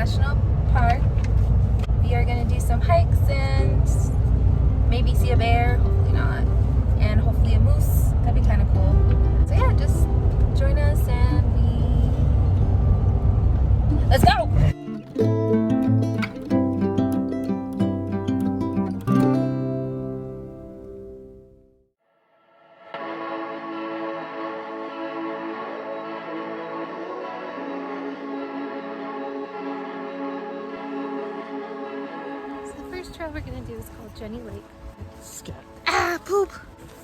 National Park. We are gonna do some hikes and maybe see a bear, hopefully not, and hopefully a moose. That'd be kind of cool. So yeah, just join us and let's go! Trail we're gonna do is called Jenny Lake. Scat. Ah, poop!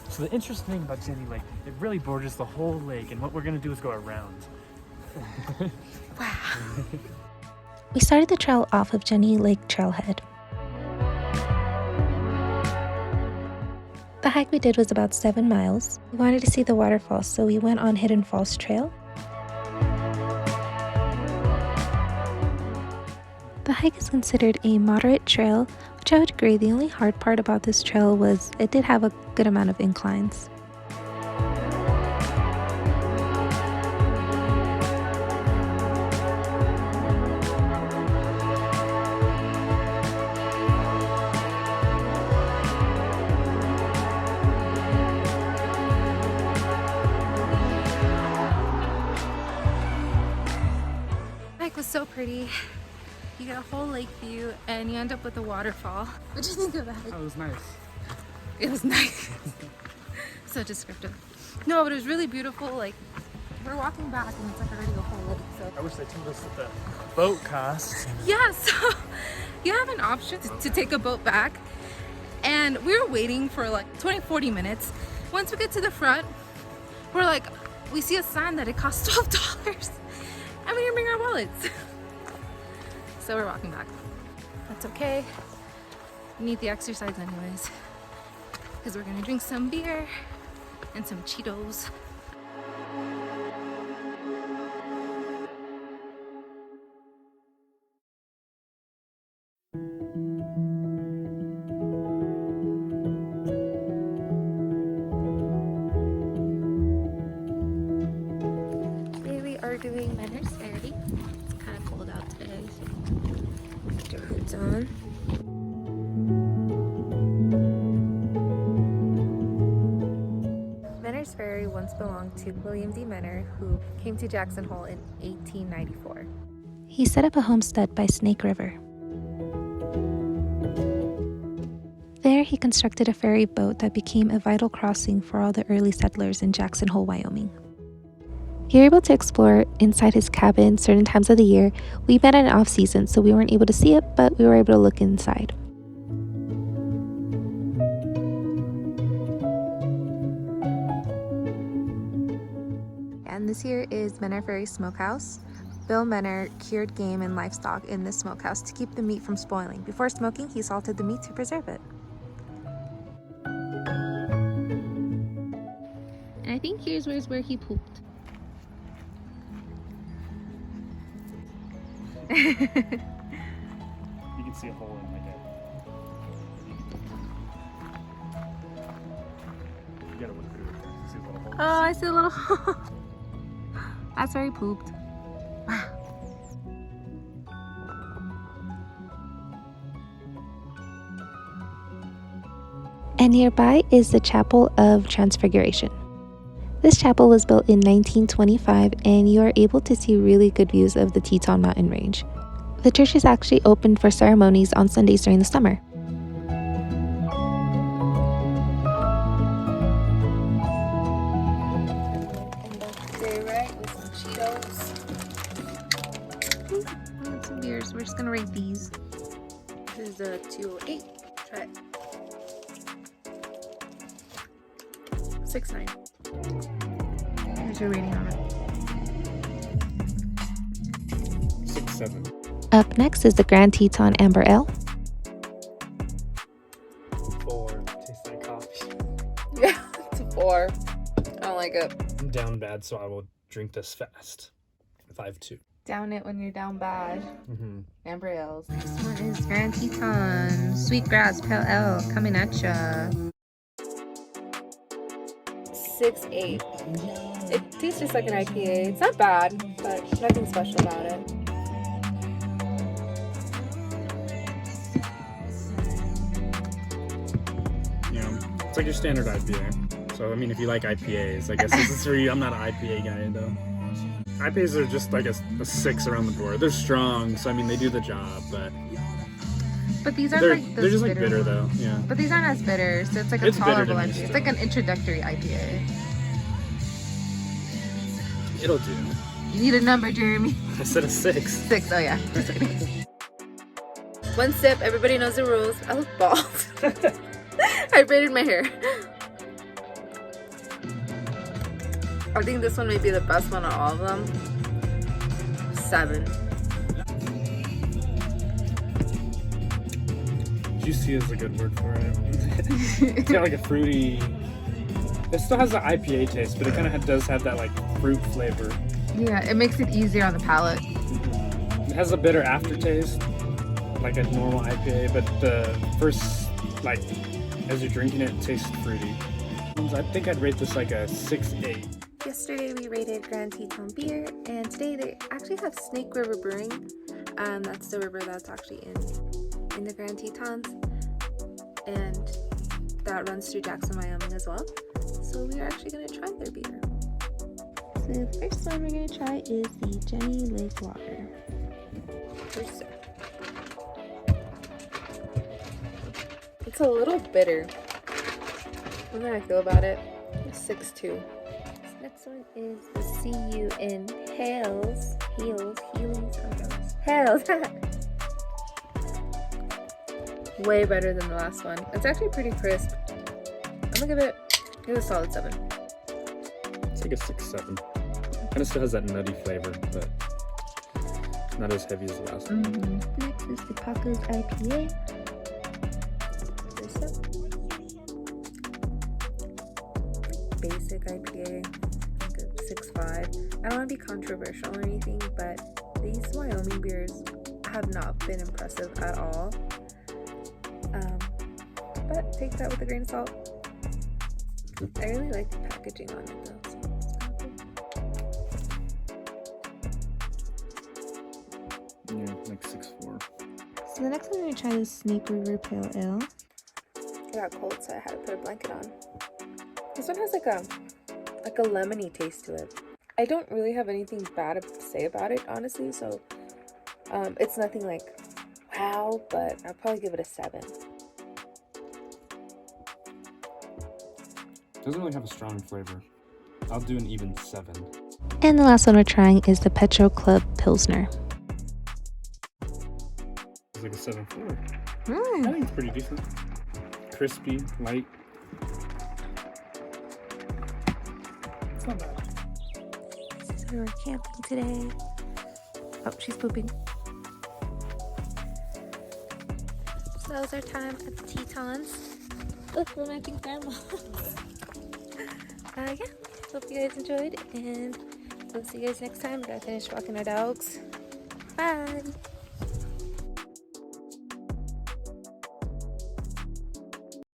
So the interesting thing about Jenny Lake, it really borders the whole lake, and what we're gonna do is go around. Wow. We started the trail off of Jenny Lake Trailhead. The hike we did was about 7 miles. We wanted to see the waterfall, so we went on Hidden Falls Trail. The hike is considered a moderate trail, which I would agree. The only hard part about this trail was it did have a good amount of inclines. The hike was so pretty. You get a whole lake view and you end up with a waterfall. What do you think of that? That was nice. It was nice. So descriptive. No, but it was really beautiful. Like, we're walking back and it's like already a whole lake. So I wish they told us what the boat cost. yeah, so you have an option to take a boat back. And we were waiting for like 20-40 minutes. Once we get to the front, we're like, we see a sign that it costs $12. And we didn't bring our wallets. So we're walking back. That's okay. We need the exercise anyways. Because we're gonna drink some beer and some Cheetos. Today we are doing Manners Ferry. It's kind of cold out today, so put your hoods on. Manners Ferry once belonged to William D. Menner, who came to Jackson Hole in 1894. He set up a homestead by Snake River. There, he constructed a ferry boat that became a vital crossing for all the early settlers in Jackson Hole, Wyoming. You're able to explore inside his cabin certain times of the year. We met in off season, so we weren't able to see it, but we were able to look inside. And this here is Menner Ferry Smokehouse. Bill Menner cured game and livestock in this smokehouse to keep the meat from spoiling. Before smoking, he salted the meat to preserve it. And I think here's where he pooped. You can see a hole in my head. You gotta look through it. You see a little hole? Oh, I see a little hole. That's where he pooped. And nearby is the Chapel of Transfiguration. This chapel was built in 1925, and you are able to see really good views of the Teton mountain range. The church is actually open for ceremonies on Sundays during the summer. Day right with some Cheetos. I got some beers. We're just gonna rate these. This is a 208. Try it. 6.9. Here's your rating on it. 6.7. Up next is the Grand Teton Amber Ale. 4. Tastes like coffee. Yeah, it's a 4. I don't like it. I'm down bad, so I will drink this fast. 5.2. Down it when you're down bad. Mm-hmm. Amber ales. This one is Grand Teton Sweetgrass Pale Ale coming at ya. 6.8. It tastes just like an IPA. It's not bad, but nothing special about it. It's like your standard IPA. So I mean, if you like IPAs, I guess this is for you. I'm not an IPA guy though. IPAs are just like a 6 around the board. They're strong, so I mean they do the job, but these aren't they're just like bitter though. Yeah. But these aren't as bitter, so it's like a tolerable IPA. It's like an introductory IPA. It'll do. You need a number, Jeremy. I said a 6. 6. Oh yeah. Just kidding. One sip. Everybody knows the rules. I look bald. I braided my hair. I think this one may be the best one of all of them. 7. Juicy is a good word for it. It's got like a fruity. It still has the IPA taste, but it kind of does have that like fruit flavor. Yeah, it makes it easier on the palate. It has a bitter aftertaste, like a normal IPA, but the first, like, as you're drinking it, it tastes fruity. I think I'd rate this like a 6-8. Yesterday we rated Grand Teton beer, and today they actually have Snake River Brewing. That's the river that's actually in the Grand Tetons, and that runs through Jackson, Wyoming as well. So we are actually going to try their beer. So the first one we're going to try is the Jenny Lake Lager. First sip. It's a little bitter. I don't know how I feel about it. 6.2. This next one is the CUN Hales. Way better than the last one. It's actually pretty crisp. I'm gonna give it a solid 7. It's like a 6-7. Kind of still has that nutty flavor, but not as heavy as the last one. Next is the Paco's IPA. First sip. Basic IPA, like a 6.5. I don't want to be controversial or anything, but these Wyoming beers have not been impressive at all. But take that with a grain of salt. I really like the packaging on it though. So it's kind of cool. Yeah, like 6.4. So the next one we're going to try is Snake River Pale Ale. It got cold, so I had to put a blanket on. This one has like a lemony taste to it. I don't really have anything bad to say about it, honestly. So it's nothing like wow, but I'll probably give it a 7. Doesn't really have a strong flavor. I'll do an even 7. And the last one we're trying is the Petro Club Pilsner. It's like a 7.4. I think it's pretty decent. Crispy, light. It's not bad. So we're camping today. Oh, she's pooping. So that was our time at the Tetons. Look, we're matching grandma. Yeah, hope you guys enjoyed, and we'll see you guys next time. We gotta finish walking our dogs. Bye!